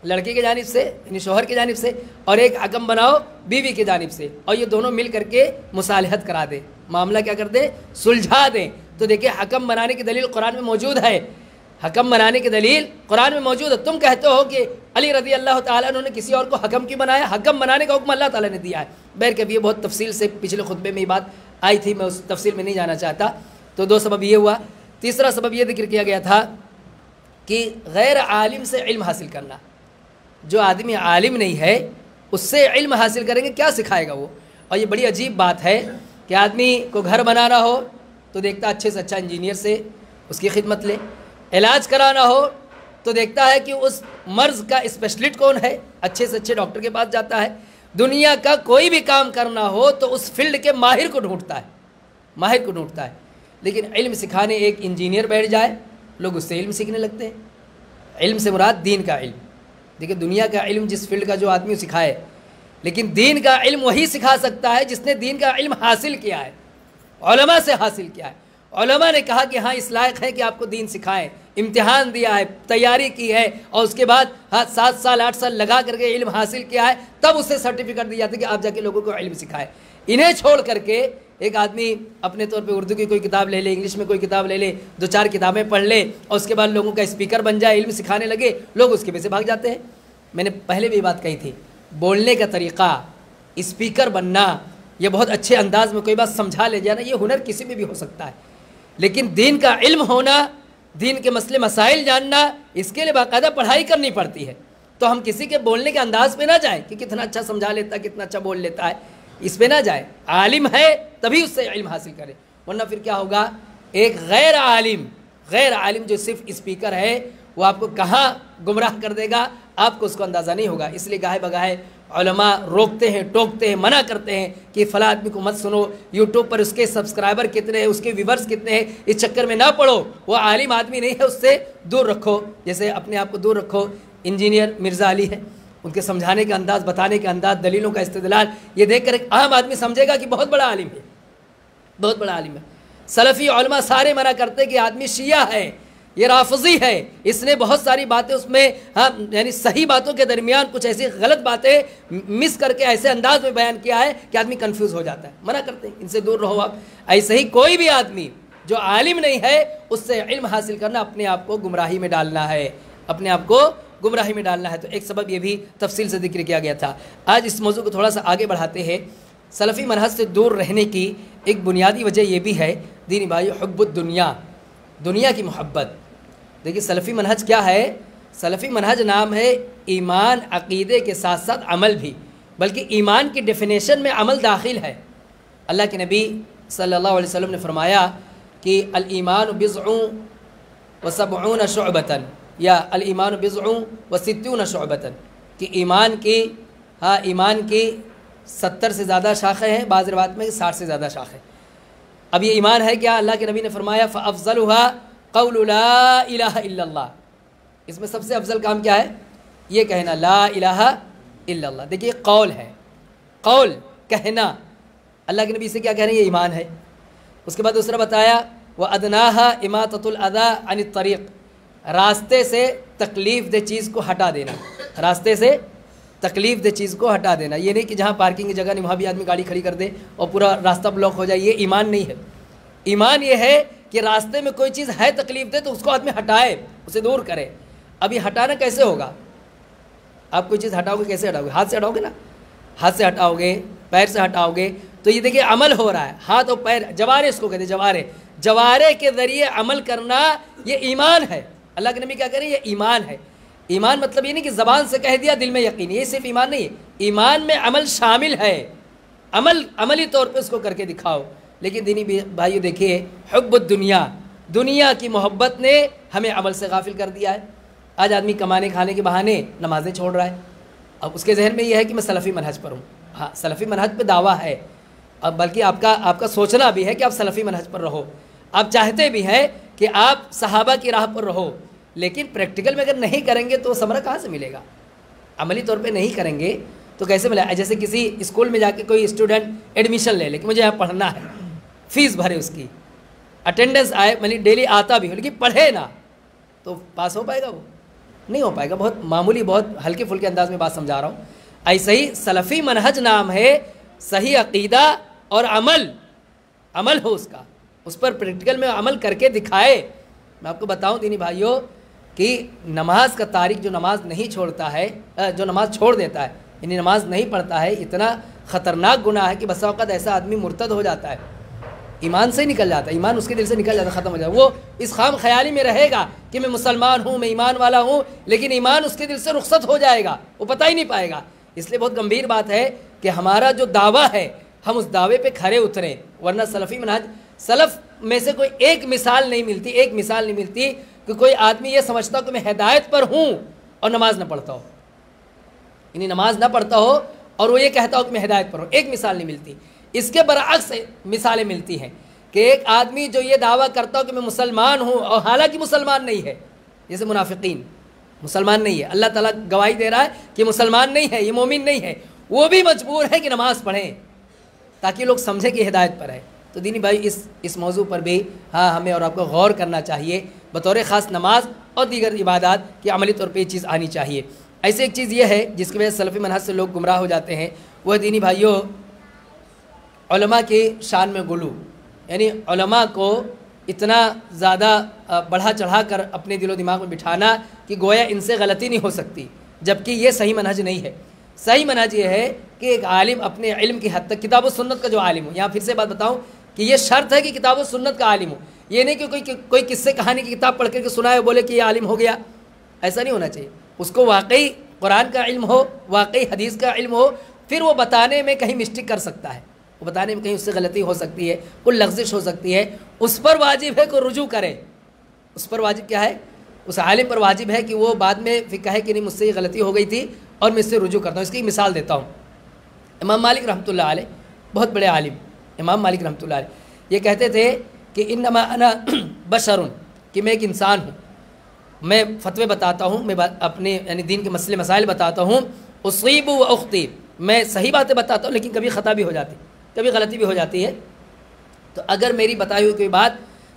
لڑکے کی جانب سے یعنی شوہر کی جانب سے، اور ایک حکم بناؤ بیوی کی جانب سے، اور یہ دونوں مل کر کے مصالحت کرا دیں، معاملہ کیا کر دیں؟ سلجھا دیں۔ تو دیکھیں حکم بنانے کی دلیل قرآن میں موجود ہے، حکم بنانے کی دلیل قرآن میں موجود ہے۔ تم کہتے ہو کہ علی رضی اللہ تعالیٰ عنہ نے کسی اور کو حکم کیوں بنایا؟ حکم بنانے کا حکم اللہ تعالیٰ نے دیا ہے۔ بہرکیف یہ بہت تفصیل سے پچھلے خطبے میں یہ بات آئی تھی، میں اس تفصیل میں نہیں جانا چاہتا۔ تو دو سبب یہ ہوا۔ تیسرا سبب یہ ذکر کیا گیا تھا کہ غیر عالم سے علم حاصل کرنا۔ جو آدمی عالم نہیں ہے اس سے علم حاصل کریں گے، کیا سکھائے گا وہ؟ اور یہ بڑی عجیب بات ہے کہ آدمی کو گھر بنانا ہو تو دیکھتا اچھے سے اچھا انجینئر سے اس کی خدمت لے، علاج کرانا ہو تو دیکھتا ہے کہ اس مرض کا اسپیشلسٹ کون ہے، اچھے سے اچھے ڈاکٹر کے پاس جاتا ہے۔ دنیا کا کوئی بھی کام کرنا ہو تو اس فیلڈ کے ماہر کو ڈھونڈتا ہے، ماہر کو ڈھونڈتا ہے۔ لیکن علم سکھانے ایک انجینئر بیٹھ جائے، لوگ اس سے علم سیکھنے لگتے ہیں۔ علم سے مراد دین کا علم۔ دیکھیں دنیا کا علم جس فیلڈ کا جو آدمی سکھائے، لیکن دین کا علم وہی سکھا سکتا ہے جس نے دین کا علم حاصل کیا ہے، علماء سے حاصل کیا ہے۔ علماء نے کہا کہ ہاں اس لائق ہے کہ آپ کو دین سکھائیں، امتحان دیا ہے، تیاری کی ہے، اور اس کے بعد 7 سال 8 سال لگا کر کے علم حاصل کیا ہے، تب اسے سرٹیفکیٹ دی جاتی ہے کہ آپ جا کے لوگوں کو علم سکھائے۔ انہیں چھوڑ کر کے ایک آدمی اپنے طور پہ اردو کی کوئی کتاب لے لے، انگلش میں کوئی کتاب لے لے، 2-4 کتابیں پڑھ لے، اور اس کے بعد لوگوں کا اسپیکر بن جائے، علم سکھانے لگے، لوگ اس کے پیچھے بھاگ جاتے ہیں۔ میں نے پہلے بھی بات کہی تھی، بولنے کا طریقہ، اسپیکر بننا، یہ بہت اچھے انداز میں کوئی بات سمجھا لے جانا، یہ ہنر کسی میں بھی ہو سکتا ہے، لیکن دین کا علم ہونا، دین کے مسئلے مسائل جاننا، اس کے لیے باقاعدہ پڑھائی کرنی پڑتی ہے۔ تو ہم کسی کے بولنے کے انداز پہ نہ جائیں کہ کتنا اچھا سمجھا لیتا ہے، کتنا اچھا بول لیتا ہے، اس پہ نہ جائیں۔ عالم ہے تبھی اس سے علم حاصل کرے، ورنہ پھر کیا ہوگا؟ ایک غیر عالم جو صرف اسپیکر ہے، وہ آپ کو کہاں گمراہ کر دے گا، آپ کو اس کو اندازہ نہیں ہوگا۔ اس لیے گاہے بگاہے علماء روکتے ہیں، ٹوکتے ہیں، منع کرتے ہیں کہ فلاں آدمی کو مت سنو، یوٹیوب پر اس کے سبسکرائبر کتنے ہیں، اس کے ویورز کتنے ہیں، اس چکر میں نہ پڑو، وہ عالم آدمی نہیں ہے، اس سے دور رکھو۔ جیسے اپنے آپ کو دور رکھو، انجینئر مرزا علی ہے، ان کے سمجھانے کا انداز، بتانے کا انداز، دلیلوں کا استدلال، یہ دیکھ کر ایک عام آدمی سمجھے گا کہ بہت بڑا عالم ہے، بہت بڑا عالم ہے۔ سلفی علماء سارے منع کرتے کہ آدمی شیعہ ہے، یہ رافضی ہے، اس نے بہت ساری باتیں اس میں یعنی صحیح باتوں کے درمیان کچھ ایسی غلط باتیں مس کر کے ایسے انداز میں بیان کیا ہے کہ آدمی کنفیوز ہو جاتا ہے، منع کرتے ہیں ان سے دور رہو آپ۔ ایسے ہی کوئی بھی آدمی جو عالم نہیں ہے اس سے علم حاصل کرنا اپنے آپ کو گمراہی میں ڈالنا ہے، اپنے آپ کو گمراہی میں ڈالنا ہے۔ تو ایک سبب یہ بھی تفصیل سے ذکر کیا گیا تھا۔ آج اس موضوع کو تھوڑا سا آگے بڑھاتے ہیں۔ سلفی منہج سے دور رہنے کی ایک بنیادی وجہ یہ بھی ہے دینی بھائی، حب الدنیا، دنیا کی محبت۔ دیکھیے سلفی منہج کیا ہے؟ سلفی منہج نام ہے ایمان عقیدے کے ساتھ ساتھ عمل بھی، بلکہ ایمان کی ڈیفینیشن میں عمل داخل ہے۔ اللہ کے نبی صلی اللہ علیہ وسلم نے فرمایا کہ الایمان بضع و70 شعبۃ، یا الایمان بضع و60 شعبۃ، کہ ایمان کی 70 سے زیادہ شاخیں ہیں، بعض روایت میں 60 سے زیادہ شاخیں۔ اب یہ ایمان ہے کیا؟ اللہ کے نبی نے فرمایا فافضلها قول لا الہ الا اللہ، اس میں سب سے افضل کام کیا ہے؟ یہ کہنا لا الہ الا اللہ۔ دیکھیے قول ہے، قول کہنا، اللہ کے نبی سے کیا کہہ رہے ہیں؟ یہ ایمان ہے۔ اس کے بعد دوسرا بتایا وَأَدْنَاهَا إِمَاطَةُ الْأَذَىٰ عَنِ الطَّرِيقِ، راستے سے تکلیف دہ چیز کو ہٹا دینا، راستے سے تکلیف دہ چیز کو ہٹا دینا۔ یہ نہیں کہ جہاں پارکنگ کی جگہ نہیں وہاں بھی آدمی گاڑی کھڑی کر دے اور پورا راستہ بلاک ہو جائے، یہ ایمان نہیں ہے۔ ایمان یہ ہے کہ راستے میں کوئی چیز ہے تکلیف دے تو اس کو آدمی ہٹائے، اسے دور کرے۔ اب یہ ہٹانا کیسے ہوگا؟ آپ کوئی چیز ہٹاؤ گے کیسے ہٹاؤ گے؟ ہاتھ سے ہٹاؤ گے نا، ہاتھ سے ہٹاؤ گے، پیر سے ہٹاؤ گے۔ تو یہ دیکھیے عمل ہو رہا ہے، ہاتھ اور پیر، جوارے اس کو کہتے ہیں، جوارے کے ذریعے عمل کرنا، یہ ایمان ہے۔ اللہ کے نبی کیا کہہ رہے ہیں؟ یہ ایمان ہے۔ ایمان مطلب یہ نہیں کہ زبان سے کہہ دیا دل میں یقین، یہ صرف ایمان نہیں ہے، ایمان میں عمل شامل ہے، عملی طور پہ اس کو کر کے دکھاؤ۔ لیکن دینی بھائیو دیکھیے حب الدنیا، دنیا کی محبت نے ہمیں عمل سے غافل کر دیا ہے۔ آج آدمی کمانے کھانے کے بہانے نمازیں چھوڑ رہا ہے، اب اس کے ذہن میں یہ ہے کہ میں سلفی منہج پر ہوں۔ ہاں سلفی منہج پہ دعویٰ ہے، اب بلکہ آپ کا سوچنا بھی ہے کہ آپ سلفی منہج پر رہو، آپ چاہتے بھی ہیں کہ آپ صحابہ کی راہ پر رہو، لیکن پریکٹیکل میں اگر نہیں کریں گے تو ثمرہ کہاں سے ملے گا؟ عملی طور پہ نہیں کریں گے تو کیسے ملے؟ جیسے کسی اسکول میں جا کے کوئی اسٹوڈنٹ ایڈمیشن لے لے کہ مجھے یہاں پڑھنا ہے، فیس بھرے، اس کی اٹینڈنس آئے، مطلب ڈیلی آتا بھی ہو لیکن پڑھے نا، تو پاس ہو پائے گا؟ وہ نہیں ہو پائے گا۔ بہت معمولی، بہت ہلکے پھلکے انداز میں بات سمجھا رہا ہوں۔ ایسے ہی سلفی منہج نام ہے صحیح عقیدہ اور عمل ہو اس کا، اس پر پریکٹیکل میں عمل کر کے دکھائے۔ میں آپ کو بتاؤں دینی بھائیوں کہ نماز کا تارک جو نماز نہیں چھوڑتا ہے، جو نماز چھوڑ دیتا ہے، یعنی نماز نہیں پڑھتا ہے، اتنا خطرناک گناہ ہے کہ بسا اوقات ایسا آدمی مرتد ہو جاتا ہے، ایمان سے ہی نکل جاتا ہے، ایمان اس کے دل سے نکل جاتا ہے، ختم ہو جاتا ہے۔ وہ اس خام خیالی میں رہے گا کہ میں مسلمان ہوں، میں ایمان والا ہوں، لیکن ایمان اس کے دل سے رخصت ہو جائے گا، وہ پتہ ہی نہیں پائے گا۔ اس لیے بہت گمبھیر بات ہے کہ ہمارا جو دعویٰ ہے ہم اس دعوے پہ کھڑے اتریں، ورنہ سلفی منہج، سلف میں سے کوئی ایک مثال نہیں ملتی کہ کوئی آدمی یہ سمجھتا ہو کہ میں ہدایت پر ہوں اور نماز نہ پڑھتا ہو، یعنی نماز نہ پڑھتا ہو اور وہ یہ کہتا ہو کہ میں ہدایت پر ہوں۔ ایک مثال نہیں ملتی۔ اس کے برعکس مثالیں ملتی ہیں کہ ایک آدمی جو یہ دعویٰ کرتا ہو کہ میں مسلمان ہوں اور حالانکہ مسلمان نہیں ہے، جیسے منافقین، مسلمان نہیں ہے، اللہ تعالیٰ گواہی دے رہا ہے کہ مسلمان نہیں ہے، یہ مومن نہیں ہے، وہ بھی مجبور ہے کہ نماز پڑھیں تاکہ لوگ سمجھیں کہ ہدایت پر ہے۔ تو دینی بھائی اس موضوع پر بھی ہمیں اور آپ کو غور کرنا چاہیے، بطور خاص نماز اور دیگر عبادات کی عملی طور پہ یہ چیز آنی چاہیے۔ ایسے ایک چیز یہ ہے جس کی وجہ سے سلفی منہج سے لوگ گمراہ ہو جاتے ہیں، وہ دینی بھائیوں علماء کی شان میں غلو، یعنی علماء کو اتنا زیادہ بڑھا چڑھا کر اپنے دل و دماغ میں بٹھانا کہ گویا ان سے غلطی نہیں ہو سکتی، جبکہ یہ صحیح منہج نہیں ہے۔ صحیح منہج یہ ہے کہ ایک عالم اپنے علم کی حد تک، کتاب و سنت کا جو عالم ہو، یہاں پھر سے بات بتاؤں کہ یہ شرط ہے کہ کتاب و سنت کا عالم ہو، یہ نہیں کہ کوئی قصے کہانی کی کتاب پڑھ کر کے سنائے بولے کہ یہ عالم ہو گیا، ایسا نہیں ہونا چاہیے۔ اس کو واقعی قرآن کا علم ہو، واقعی حدیث کا علم ہو، پھر وہ بتانے میں کہیں مسٹیک کر سکتا ہے، وہ بتانے میں کہیں اس سے غلطی ہو سکتی ہے، کوئی لغزش ہو سکتی ہے، اس پر واجب ہے کہ رجوع کرے۔ اس پر واجب کیا ہے؟ اس عالم پر واجب ہے کہ وہ بعد میں پھر کہے کہ نہیں مجھ سے یہ غلطی ہو گئی تھی اور میں اس سے رجوع کرتا ہوں۔ اس کی مثال دیتا ہوں، امام مالک رحمۃ اللہ علیہ، بہت بڑے عالم امام مالک رحمۃ اللہ علیہ، یہ کہتے تھے کہ انما انا بشر، کہ میں ایک انسان ہوں، میں فتوے بتاتا ہوں، میں اپنے یعنی دین کے مسئلے مسائل بتاتا ہوں، اصیب و اخطئ، میں صحیح باتیں بتاتا ہوں لیکن کبھی خطا بھی ہو جاتی، کبھی غلطی بھی ہو جاتی ہے۔ تو اگر میری بتائی ہوئی کوئی بات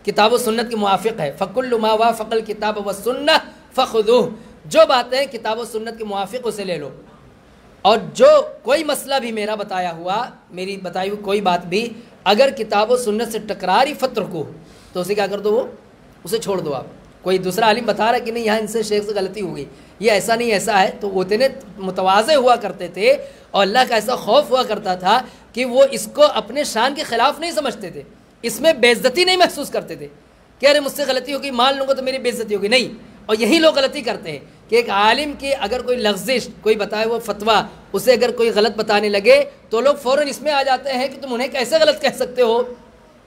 کتاب و سنت کے موافق ہے، فکل ما وافق الکتاب والسنہ فخذوہ، جو باتیں کتاب و سنت کے موافق اسے لے لو، اور جو کوئی مسئلہ بھی میرا بتایا ہوا، میری بتائی ہوئی کوئی بات بھی اگر کتاب و سنت سے ٹکراری فترکو، تو اسے کیا کر دو، وہ اسے چھوڑ دو۔ آپ کوئی دوسرا عالم بتا رہا ہے کہ نہیں یہاں ان سے شیخ سے غلطی ہو گئی، یہ ایسا نہیں ایسا ہے، تو وہ اتنے متواضع ہوا کرتے تھے اور اللہ کا ایسا خوف ہوا کرتا تھا کہ وہ اس کو اپنے شان کے خلاف نہیں سمجھتے تھے، اس میں بے عزتی نہیں محسوس کرتے تھے کہ ارے مجھ سے غلطی ہوگی، مان لوں گا تو میری بے عزتی ہوگی، نہیں۔ اور یہی لوگ غلطی کرتے ہیں کہ ایک عالم کی اگر کوئی لغزش، کوئی بتائے وہ فتویٰ، اسے اگر کوئی غلط بتانے لگے تو لوگ فوراً اس میں آ جاتے ہیں کہ تم انہیں کیسے غلط کہہ سکتے ہو۔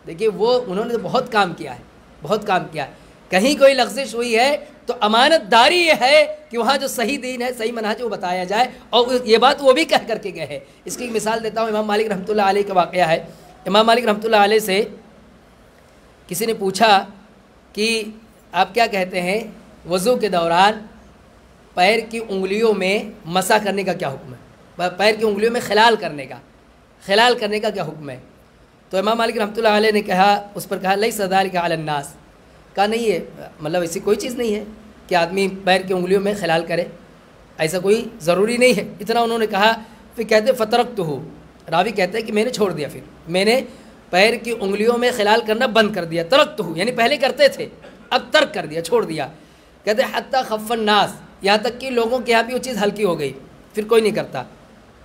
دیکھیے انہوں نے بہت کام کیا ہے، بہت کام کیا ہے۔ کہیں کوئی لغزش ہوئی ہے تو امانت داری یہ ہے کہ وہاں جو صحیح دین ہے، صحیح منہج ہے، وہ بتایا جائے، اور یہ بات وہ بھی کہہ کر کے گئے ہیں۔ اس کی ایک مثال دیتا ہوں، امام مالک رحمۃ اللہ علیہ کا واقعہ ہے۔ امام مالک رحمۃ اللہ علیہ سے کسی نے پوچھا کہ آپ کیا کہتے ہیں وضو کے دوران پیر کی انگلیوں میں مسح کرنے کا کیا حکم ہے، پیر کی انگلیوں میں خلال کرنے کا کیا حکم ہے؟ تو امام مالک رحمۃ اللہ علیہ نے کہا، اس پر کہا لیس ذلک علی الناس، کہا نہیں ہے، مطلب ایسی کوئی چیز نہیں ہے کہ آدمی پیر کی انگلیوں میں خلال کرے، ایسا کوئی ضروری نہیں ہے، اتنا انہوں نے کہا۔ پھر کہتے فترکتہ، راوی کہتے ہیں کہ میں نے چھوڑ دیا، پھر میں نے پیر کی انگلیوں میں خلال کرنا بند کر دیا، ترکتہ یعنی پہلے کرتے تھے اب ترک کر دیا، چھوڑ دیا۔ کہتے حتی خف الناس، یہاں تک کہ لوگوں کے یہاں بھی وہ چیز ہلکی ہو گئی، پھر کوئی نہیں کرتا،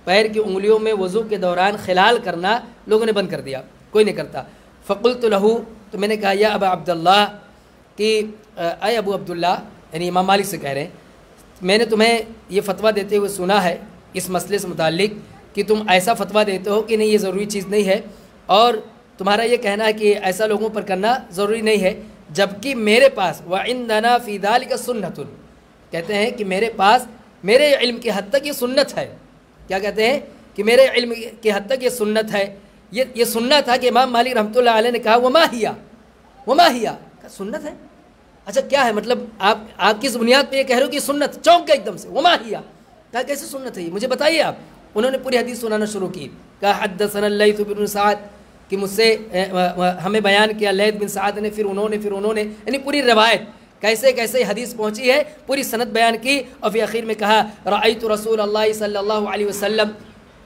پیر کی انگلیوں میں وضو کے دوران خلال کرنا لوگوں نے بند کر دیا، کوئی نہیں کرتا۔ فقلت لہ، تو میں نے کہا یا ابا عبداللہ، کہ اے ابو عبداللہ، یعنی امام مالک سے کہہ رہے ہیں، میں نے تمہیں یہ فتویٰ دیتے ہوئے سنا ہے اس مسئلے سے متعلق کہ تم ایسا فتویٰ دیتے ہو کہ نہیں یہ ضروری چیز نہیں ہے، اور تمہارا یہ کہنا ہے کہ ایسا لوگوں پر کرنا ضروری نہیں ہے، جبکہ میرے پاس وعندنا فی ذلک سنت، کہتے ہیں کہ میرے پاس میرے علم کی حد تک یہ سنت ہے۔ کیا کہتے ہیں کہ میرے علم کی حد تک یہ سنت ہے۔ یہ سننا تھا کہ امام مالک رحمۃ اللہ علیہ نے کہا وما ہیا، سنت ہے، اچھا کیا ہے مطلب، آپ کس بنیاد پہ یہ کہہ رہے ہو کہ سنت؟ چونک گئے ایک دم سے، وما ہیا، کہا کیسے سنت ہے یہ، مجھے بتائیے آپ۔ انہوں نے پوری حدیث سنانا شروع کی. کہا حدثنا اللیث بن سعد کہ مجھ سے ہمیں بیان کیا لیث بن سعد نے، پھر انہوں نے، یعنی پوری روایت کیسے کیسے حدیث پہنچی ہے پوری سند بیان کی. اور پھر آخر میں کہا رأیت رسول اللہ صلی اللہ علیہ وسلم،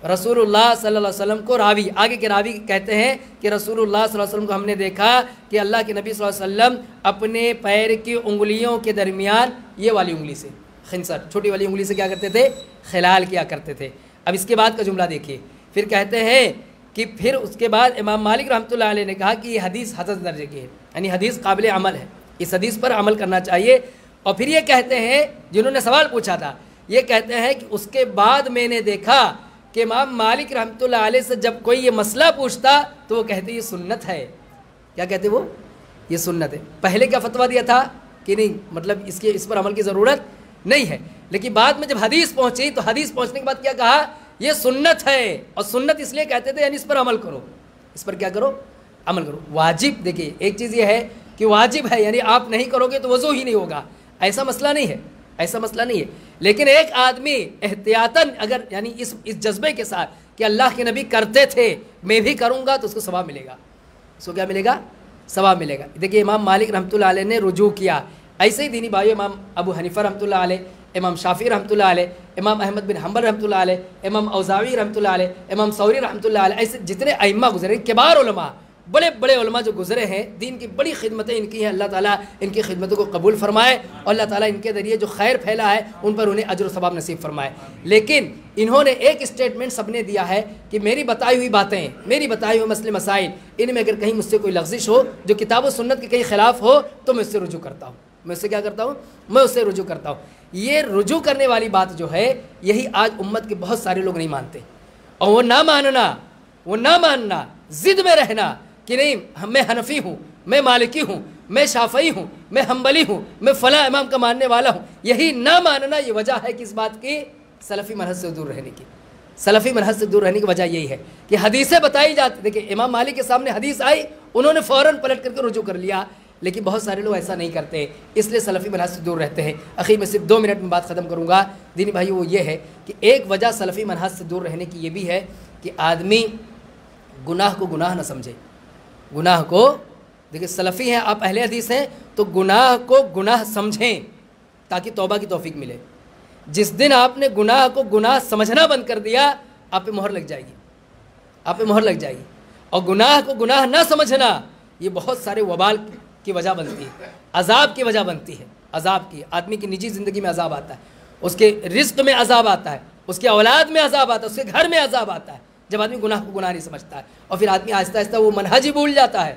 رسول اللہ صلی اللہ علیہ وسلم کو راوی، آگے کے راوی کہتے ہیں کہ رسول اللہ صلی اللہ علیہ وسلم کو ہم نے دیکھا کہ اللہ کے نبی صلی اللہ علیہ وسلم اپنے پیر کی انگلیوں کے درمیان یہ والی انگلی سے، خنصر چھوٹی والی انگلی سے کیا کرتے تھے؟ خلال کیا کرتے تھے. اب اس کے بعد کا جملہ دیکھیے، پھر کہتے ہیں کہ پھر اس کے بعد امام مالک رحمۃ اللہ علیہ نے کہا کہ یہ حدیث حسن درجے کی ہے، یعنی حدیث قابل عمل ہے، اس حدیث پر عمل کرنا چاہیے. اور پھر یہ کہتے ہیں جنہوں نے سوال پوچھا تھا، یہ کہتے ہیں کہ اس کے بعد میں نے دیکھا کہ امام مالک رحمۃ اللہ علیہ سے جب کوئی یہ مسئلہ پوچھتا تو وہ کہتے یہ سنت ہے. کیا کہتے وہ؟ یہ سنت ہے. پہلے کیا فتویٰ دیا تھا کہ نہیں، مطلب اس پر عمل کی ضرورت نہیں ہے، لیکن بعد میں جب حدیث پہنچی تو حدیث پہنچنے کے بعد کیا کہا؟ یہ سنت ہے. اور سنت اس لیے کہتے تھے یعنی اس پر عمل کرو، اس پر کیا کرو؟ عمل کرو. واجب دیکھیے ایک چیز یہ ہے کہ واجب ہے، یعنی آپ نہیں کرو گے تو وضو ہی نہیں ہوگا، ایسا مسئلہ نہیں ہے، ایسا مسئلہ نہیں ہے. لیکن ایک آدمی احتیاطاً اگر یعنی اس جذبے کے ساتھ کہ اللہ کے نبی کرتے تھے میں بھی کروں گا تو اس کو ثواب ملے گا. اس کو کیا ملے گا؟ ثواب ملے گا. دیکھیے امام مالک رحمۃ اللہ علیہ نے رجوع کیا. ایسے ہی دینی بھائیو امام ابو حنیفہ رحمۃ اللہ علیہ، امام شافعی رحمۃ اللہ علیہ، امام احمد بن حنبل رحمۃ اللہ علیہ، امام اوزاعی رحمۃ اللہ علیہ، امام ثوری رحمۃ اللہ علیہ، ایسے جتنے ائمہ گزرے، کبار علماء، بڑے بڑے علماء جو گزرے ہیں، دین کی بڑی خدمتیں ان کی ہیں، اللہ تعالیٰ ان کی خدمتوں کو قبول فرمائے اور اللہ تعالیٰ ان کے ذریعے جو خیر پھیلا ہے ان پر انہیں اجر و ثواب نصیب فرمائے. لیکن انہوں نے ایک اسٹیٹمنٹ سب نے دیا ہے کہ میری بتائی ہوئی باتیں، میری بتائی ہوئی مسئلے مسائل، ان میں اگر کہیں مجھ سے کوئی لغزش ہو جو کتاب و سنت کے کہیں خلاف ہو تو میں اس سے رجوع کرتا ہوں. میں اس سے کیا کرتا ہوں؟ میں اس سے رجوع کرتا ہوں. یہ رجوع کرنے والی بات جو ہے یہی آج امت کے بہت سارے لوگ نہیں مانتے. اور وہ نہ ماننا، ضد میں رہنا کہ نہیں میں حنفی ہوں، میں مالکی ہوں، میں شافعی ہوں، میں حنبلی ہوں، میں فلاں امام کا ماننے والا ہوں، یہی نہ ماننا یہ وجہ ہے کہ اس بات کی سلفی منہج سے دور رہنے کی. سلفی منہج سے دور رہنے کی وجہ یہی ہے کہ حدیثیں بتائی جاتی. دیکھیں امام مالک کے سامنے حدیث آئی، انہوں نے فوراً پلٹ کر کے رجوع کر لیا، لیکن بہت سارے لوگ ایسا نہیں کرتے، اس لیے سلفی منہج سے دور رہتے ہیں. اخیر میں صرف 2 منٹ میں بات ختم کروں گا دینی بھائی. وہ یہ ہے کہ ایک وجہ سلفی منہج سے دور رہنے کی یہ بھی ہے کہ آدمی گناہ کو گناہ نہ سمجھے. گناہ کو دیکھیں سلفی ہیں آپ، اہل حدیث ہیں، تو گناہ کو گناہ سمجھیں تاکہ توبہ کی توفیق ملے. جس دن آپ نے گناہ کو گناہ سمجھنا بند کر دیا آپ پہ مہر لگ جائے گی، آپ پہ مہر لگ جائے گی. اور گناہ کو گناہ نہ سمجھنا یہ بہت سارے وبال کی وجہ بنتی ہے، عذاب کی وجہ بنتی ہے. عذاب کی، آدمی کی نجی زندگی میں عذاب آتا ہے، اس کے رزق میں عذاب آتا ہے، اس کے اولاد میں عذاب آتا ہے، اس کے گھر میں عذاب آتا ہے جب آدمی گناہ کو گناہ نہیں سمجھتا ہے. اور پھر آدمی آہستہ آہستہ وہ منہج ہی بھول جاتا ہے،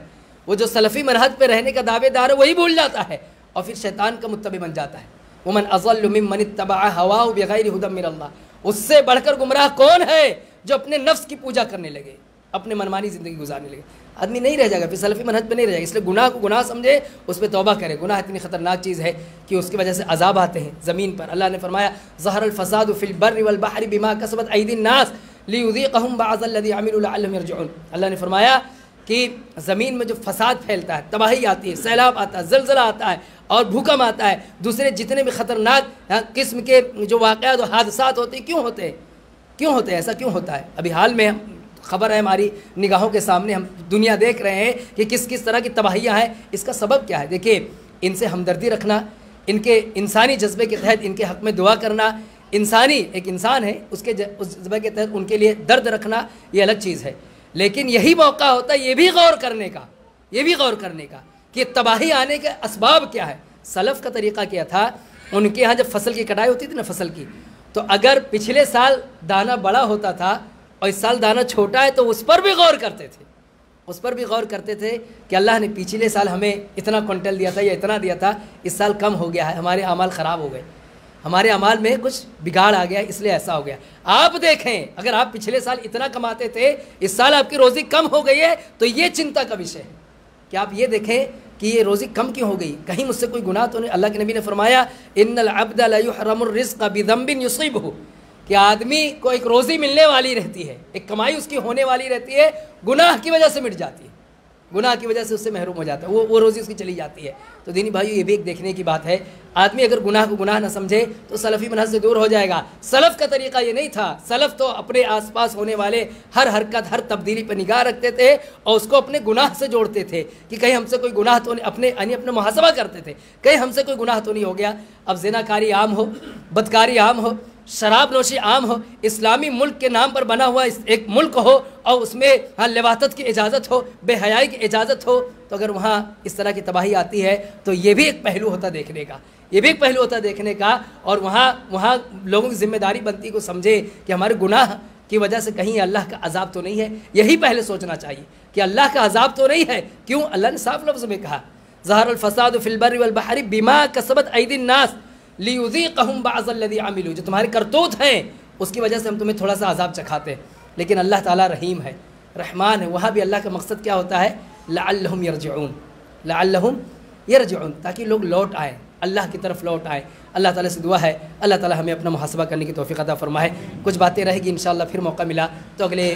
وہ جو سلفی منہج پہ رہنے کا دعوے دار ہے وہی بھول جاتا ہے اور پھر شیطان کا متبع بن جاتا ہے. ومن اضل ممن اتبع هواه بغیر هدى من اللہ. اس سے بڑھ کر گمراہ کون ہے جو اپنے نفس کی پوجا کرنے لگے، اپنے منمانی زندگی گزارنے لگے. آدمی نہیں رہ جائے گا، پھر سلفی منہج پہ نہیں رہ جائے گا. اس لیے گناہ کو گناہ سمجھے، اس پہ توبہ کرے. گناہ اتنی خطرناک چیز ہے کہ اس کی وجہ سے عذاب آتے ہیں زمین پر. اللہ نے فرمایا ظہر الفساد فی البر والبحر بما کسبت ایدی الناس لیذیقہم بعض الذی عملوا لعلہم یرجعون. اللہ نے فرمایا کہ زمین میں جو فساد پھیلتا ہے، تباہی آتی ہے، سیلاب آتا ہے، زلزلہ آتا ہے اور بھوکم آتا ہے، دوسرے جتنے بھی خطرناک قسم کے جو واقعات و حادثات ہوتے ہیں، کیوں ہوتے ہیں ایسا کیوں ہوتا ہے؟ ابھی حال میں خبر ہے ہماری نگاہوں کے سامنے، ہم دنیا دیکھ رہے ہیں کہ کس کس طرح کی تباہیاں ہیں. اس کا سبب کیا ہے؟ دیکھیے ان سے ہمدردی رکھنا، ان کے انسانی جذبے کے تحت ان کے حق میں دعا کرنا، انسانی ایک انسان ہے اس جذبے کے تحت ان کے لیے درد رکھنا، یہ الگ چیز ہے. لیکن یہی موقع ہوتا ہے یہ بھی غور کرنے کا کہ تباہی آنے کے اسباب کیا ہے. سلف کا طریقہ کیا تھا، ان کے ہاں جب فصل کی کٹائی ہوتی تھی نا، فصل کی، تو اگر پچھلے سال دانہ بڑا ہوتا تھا اور اس سال دانہ چھوٹا ہے تو اس پر بھی غور کرتے تھے کہ اللہ نے پچھلے سال ہمیں اتنا کنٹل دیا تھا یا اتنا دیا تھا، اس سال کم ہو گیا ہے، ہمارے اعمال خراب ہو گئے، ہمارے اعمال میں کچھ بگاڑ آ گیا اس لیے ایسا ہو گیا. آپ دیکھیں اگر آپ پچھلے سال اتنا کماتے تھے، اس سال آپ کی روزی کم ہو گئی ہے تو یہ چنتا کا وشے ہے کہ آپ یہ دیکھیں کہ یہ روزی کم کیوں ہو گئی، کہیں مجھ سے کوئی گناہ تو نہیں. اللہ کے نبی نے فرمایا ان العبد لا يحرم الرزق بذنب يصيبه، کہ آدمی کو ایک روزی ملنے والی رہتی ہے، ایک کمائی اس کی ہونے والی رہتی ہے، گناہ کی وجہ سے مٹ جاتی ہے، گناہ کی وجہ سے اس سے محروم ہو جاتا ہے, وہ روزی اس کی چلی جاتی ہے. تو دینی بھائیو یہ بھی ایک دیکھنے کی بات ہے, آدمی اگر گناہ کو گناہ نہ سمجھے تو سلفی منہج سے دور ہو جائے گا. سلف کا طریقہ یہ نہیں تھا. سلف تو اپنے آس پاس ہونے والے ہر حرکت ہر تبدیلی پر نگاہ رکھتے تھے اور اس کو اپنے گناہ سے جوڑتے تھے کہ کہیں ہم سے کوئی گناہ تو نہیں, اپنا محاسبہ کرتے تھے کہیں ہم سے کوئی گناہ تو نہیں ہو گیا. اب زنا کاری عام ہو, بدکاری عام ہو, شراب نوشی عام ہو, اسلامی ملک کے نام پر بنا ہوا ایک ملک ہو اور اس میں لواطت کی اجازت ہو, بے حیائی کی اجازت ہو, تو اگر وہاں اس طرح کی تباہی آتی ہے تو یہ بھی ایک پہلو ہوتا دیکھنے کا, یہ بھی ایک پہلو ہوتا دیکھنے کا. اور وہاں لوگوں کی ذمہ داری بنتی کو سمجھے کہ ہمارے گناہ کی وجہ سے کہیں اللہ کا عذاب تو نہیں ہے. یہی پہلے سوچنا چاہیے کہ اللہ کا عذاب تو نہیں ہے. کیوں؟ اللہ نے صاف لفظ میں کہا ظہر الفساد فی البر والبحر بما کسبت ایدی الناس لیذیقہم بعض الذی عملوا. جو تمہارے کرتوت ہیں اس کی وجہ سے ہم تمہیں تھوڑا سا عذاب چکھاتے ہیں. لیکن اللہ تعالیٰ رحیم ہے, رحمان ہے. وہاں بھی اللہ کا مقصد کیا ہوتا ہے؟ لعلہم یرجعون, لعلہم یرجعون, تاکہ لوگ لوٹ آئیں, اللہ کی طرف لوٹ آئیں. اللہ تعالیٰ سے دعا ہے اللہ تعالیٰ ہمیں اپنا محاسبہ کرنے کی توفیق عطا فرمائے. کچھ باتیں رہے گی انشاءاللہ, پھر موقع ملا تو اگلے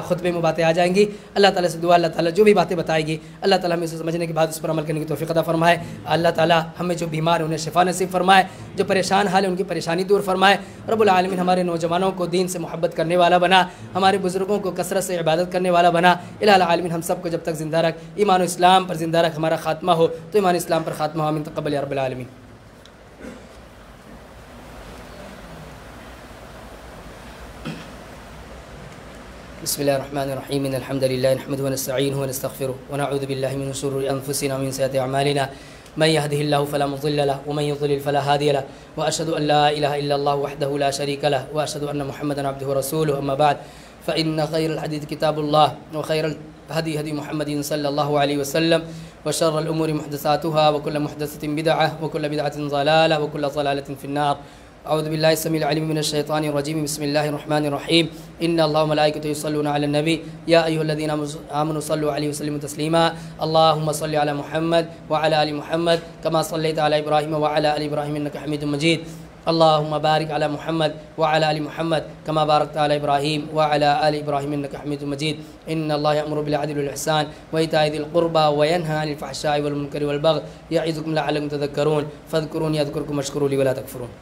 خطبے میں باتیں آ جائیں گی. اللہ تعالیٰ سے دعا اللہ تعالیٰ جو بھی باتیں بتائے گی اللہ تعالیٰ ہمیں اسے سمجھنے کے بعد اس پر عمل کرنے کی توفیق عطا فرمائے. اللہ تعالیٰ ہمیں جو بیمار ہیں انہیں شفا نصیب فرمائے, جو پریشان حال ہے ان کی پریشانی دور فرمائے. رب العالمین ہمارے نوجوانوں کو دین سے محبت کرنے والا بنا, ہمارے بزرگوں کو کثرت سے عبادت کرنے والا بنا. الہ العالمین ہم سب کو جب تک زندہ رکھ, ایمان و اسلام پر زندہ رکھ. ہمارا خاتمہ ہو تو ایمان اسلام پر خاتمہ ہو. آمین تقبل یا رب العالمین. بسم الله الرحمن الرحيم. إن الحمد لله نحمده ونستعينه ونستغفره ونعوذ بالله من شرور أنفسنا ومن سيئات أعمالنا. من يهده الله فلا مضل له ومن يضلل فلا هادي له. وأشهد أن لا إله إلا الله وحده لا شريك له وأشهد أن محمدا عبده ورسوله. أما بعد فإن خير الحديث كتاب الله وخير الهدي هدي محمد صلى الله عليه وسلم وشر الأمور محدثاتها وكل محدثة بدعة وكل بدعة ضلالة وكل ضلالة في النار. أعوذ بالله السميع العليم من الشيطان الرجيم. بسم الله الرحمن الرحيم. إن الله وملائكته يصلون على النبي يا أيها الذين آمنوا صلوا عليه وسلموا تسليما. اللهم صل على محمد وعلى آل محمد كما صليت على إبراهيم وعلى آل إبراهيم إنك حميد مجيد. اللهم بارك على محمد وعلى آل محمد كما باركت على إبراهيم وعلى آل إبراهيم إنك حميد مجيد. إن الله يأمر بالعدل والإحسان وإيتاء ذي القربى وينهى عن الفحشاء والمنكر والبغي يعظكم لعلكم تذكرون. فاذكروني أذكركم واشكروا لي ولا تكفرون.